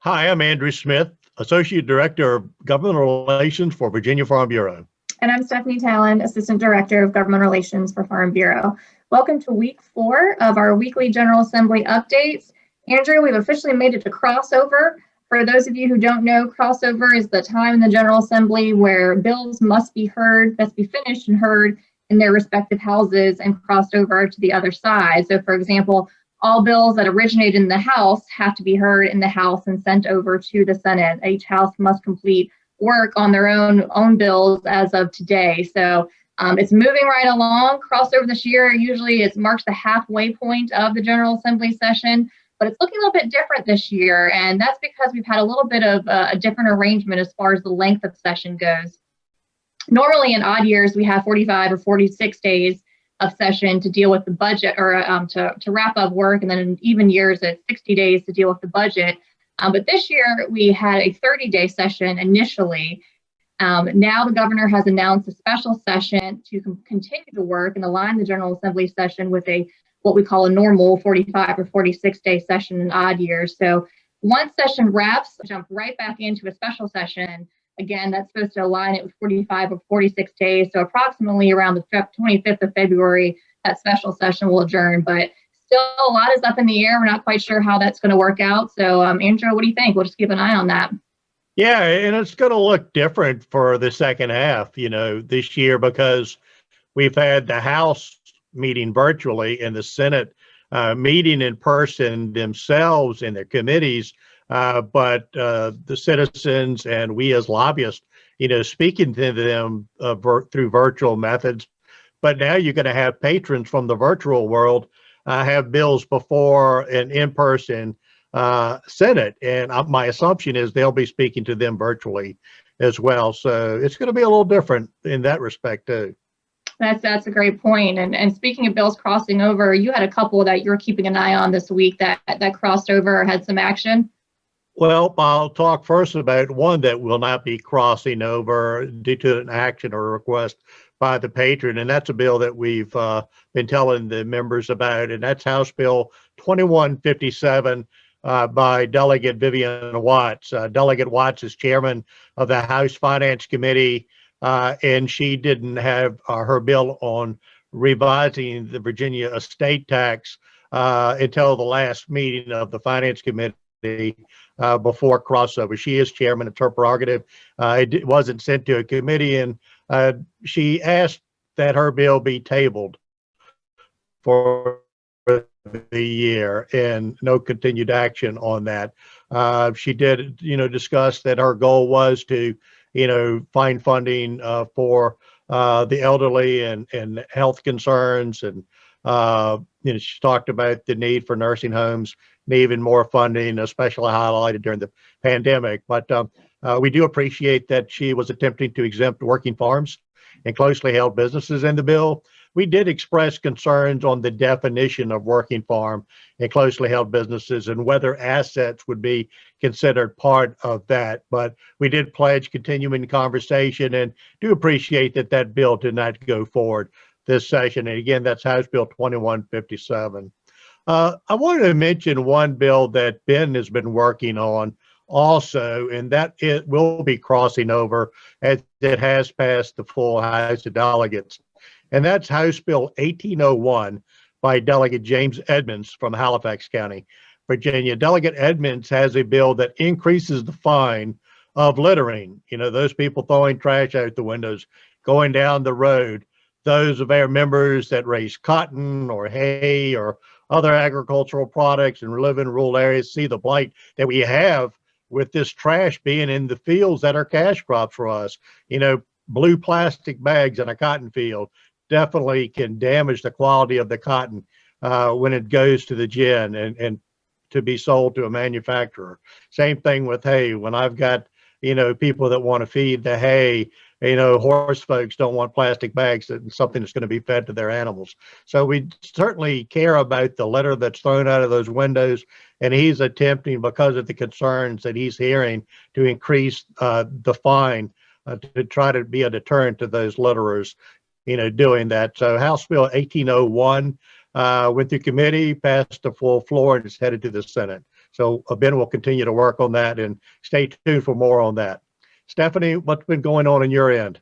Hi, I'm Andrew Smith, Associate Director of Government Relations for Virginia Farm Bureau. And I'm Stephanie Talon, Assistant Director of Government Relations for Farm Bureau. Welcome to week 4 of our weekly General Assembly updates. Andrew, we've officially made it to crossover. For those of you who don't know, crossover is the time in the General Assembly where bills must be finished and heard in their respective houses and crossed over to the other side. So, for example, all bills that originate in the House have to be heard in the House and sent over to the Senate. Each House must complete work on their own bills as of today. So it's moving right along. Crossover this year usually marks the halfway point of the General Assembly session, but it's looking a little bit different this year, and that's because we've had a little bit of a different arrangement as far as the length of session goes. Normally in odd years, we have 45 or 46 days of session to deal with the budget or to wrap up work, and then in even years it's 60 days to deal with the budget. But this year we had a 30-day session initially. Now the governor has announced a special session to continue the work and align the General Assembly session with what we call a normal 45 or 46-day session in odd years. So once session wraps, jump right back into a special session. Again, that's supposed to align it with 45 or 46 days. So approximately around the 25th of February, that special session will adjourn. But still, a lot is up in the air. We're not quite sure how that's going to work out. So, Andrew, what do you think? We'll just keep an eye on that. Yeah, and it's going to look different for the second half, this year, because we've had the House meeting virtually and the Senate meeting in person themselves in their committees. But the citizens and we as lobbyists, speaking to them through virtual methods. But now you're going to have patrons from the virtual world have bills before an in-person Senate. And my assumption is they'll be speaking to them virtually as well. So it's going to be a little different in that respect, too. That's a great point. And speaking of bills crossing over, you had a couple that you're keeping an eye on this week that crossed over or had some action. Well, I'll talk first about one that will not be crossing over due to an action or request by the patron, and that's a bill that we've been telling the members about, and that's House Bill 2157 by Delegate Vivian Watts. Delegate Watts is chairman of the House Finance Committee, and she didn't have her bill on revising the Virginia estate tax until the last meeting of the Finance Committee. Before crossover. She is chairman. It's her prerogative. It wasn't sent to a committee, and she asked that her bill be tabled for the year and no continued action on that. She did, discuss that her goal was to, find funding for the elderly and health concerns, and she talked about the need for nursing homes and even more funding, especially highlighted during the pandemic. But we do appreciate that she was attempting to exempt working farms and closely held businesses in the bill. We did express concerns on the definition of working farm and closely held businesses and whether assets would be considered part of that. But we did pledge continuing conversation and do appreciate that bill did not go forward this session. And again, that's House Bill 2157. I wanted to mention one bill that Ben has been working on also, and that it will be crossing over as it has passed the full House of Delegates. And that's House Bill 1801 by Delegate James Edmonds from Halifax County, Virginia. Delegate Edmonds has a bill that increases the fine of littering. Those people throwing trash out the windows, going down the road, those of our members that raise cotton or hay or other agricultural products and live in rural areas see the blight that we have with this trash being in the fields that are cash crops for us. Blue plastic bags in a cotton field definitely can damage the quality of the cotton when it goes to the gin and to be sold to a manufacturer. Same thing with hay. When I've got, people that want to feed the hay, horse folks don't want plastic bags and something that's going to be fed to their animals. So we certainly care about the litter that's thrown out of those windows. And he's attempting, because of the concerns that he's hearing, to increase the fine to try to be a deterrent to those litterers, doing that. So House Bill 1801 went through committee, passed the full floor, and is headed to the Senate. So Ben will continue to work on that, and stay tuned for more on that. Stephanie, what's been going on your end?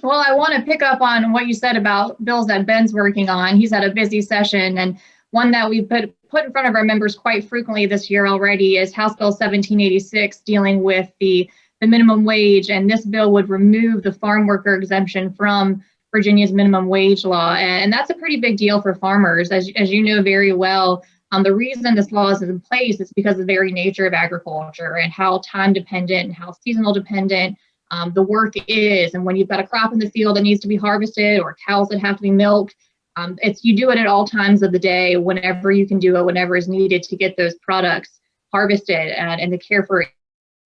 Well, I want to pick up on what you said about bills that Ben's working on. He's had a busy session, and one that we put in front of our members quite frequently this year already is House Bill 1786, dealing with the minimum wage. And this bill would remove the farm worker exemption from Virginia's minimum wage law. And that's a pretty big deal for farmers. As you know very well, the reason this law is in place is because of the very nature of agriculture and how time dependent and how seasonal dependent the work is. And when you've got a crop in the field that needs to be harvested, or cows that have to be milked, you do it at all times of the day, whenever you can do it, whenever is needed to get those products harvested and the care for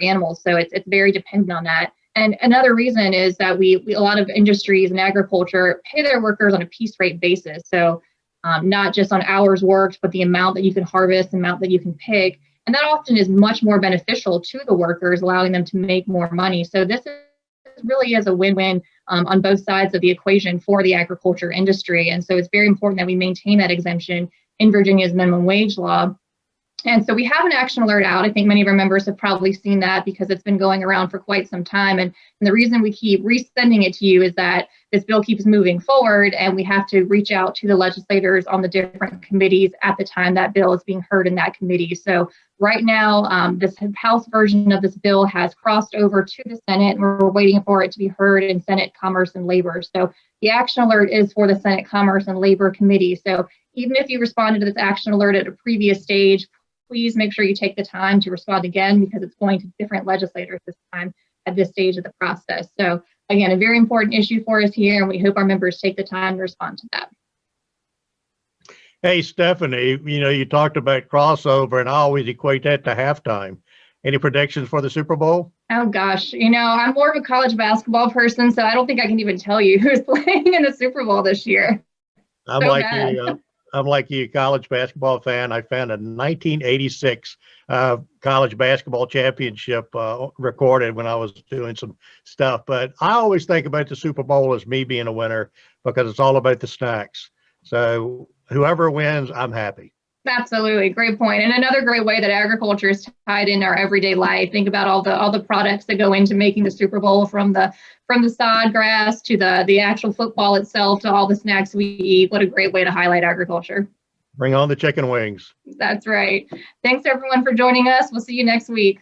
animals. So it's very dependent on that. And another reason is that we a lot of industries and agriculture pay their workers on a piece rate basis. So not just on hours worked, but the amount that you can harvest, the amount that you can pick. And that often is much more beneficial to the workers, allowing them to make more money. So this really is a win-win on both sides of the equation for the agriculture industry. And so it's very important that we maintain that exemption in Virginia's minimum wage law. And so we have an action alert out. I think many of our members have probably seen that because it's been going around for quite some time. And the reason we keep resending it to you is that this bill keeps moving forward, and we have to reach out to the legislators on the different committees at the time that bill is being heard in that committee. So right now, this House version of this bill has crossed over to the Senate, and we're waiting for it to be heard in Senate Commerce and Labor. So the action alert is for the Senate Commerce and Labor Committee. So even if you responded to this action alert at a previous stage, please make sure you take the time to respond again, because it's going to different legislators this time at this stage of the process. So again, a very important issue for us here, and we hope our members take the time to respond to that. Hey, Stephanie, you talked about crossover, and I always equate that to halftime. Any predictions for the Super Bowl? Oh gosh, I'm more of a college basketball person, so I don't think I can even tell you who's playing in the Super Bowl this year. I'm like you, college basketball fan. I found a 1986 college basketball championship recorded when I was doing some stuff. But I always think about the Super Bowl as me being a winner, because it's all about the snacks. So whoever wins, I'm happy. Absolutely. Great point. And another great way that agriculture is tied in our everyday life. Think about all the products that go into making the Super Bowl, from the sod grass to the actual football itself to all the snacks we eat. What a great way to highlight agriculture. Bring on the chicken wings. That's right. Thanks everyone for joining us. We'll see you next week.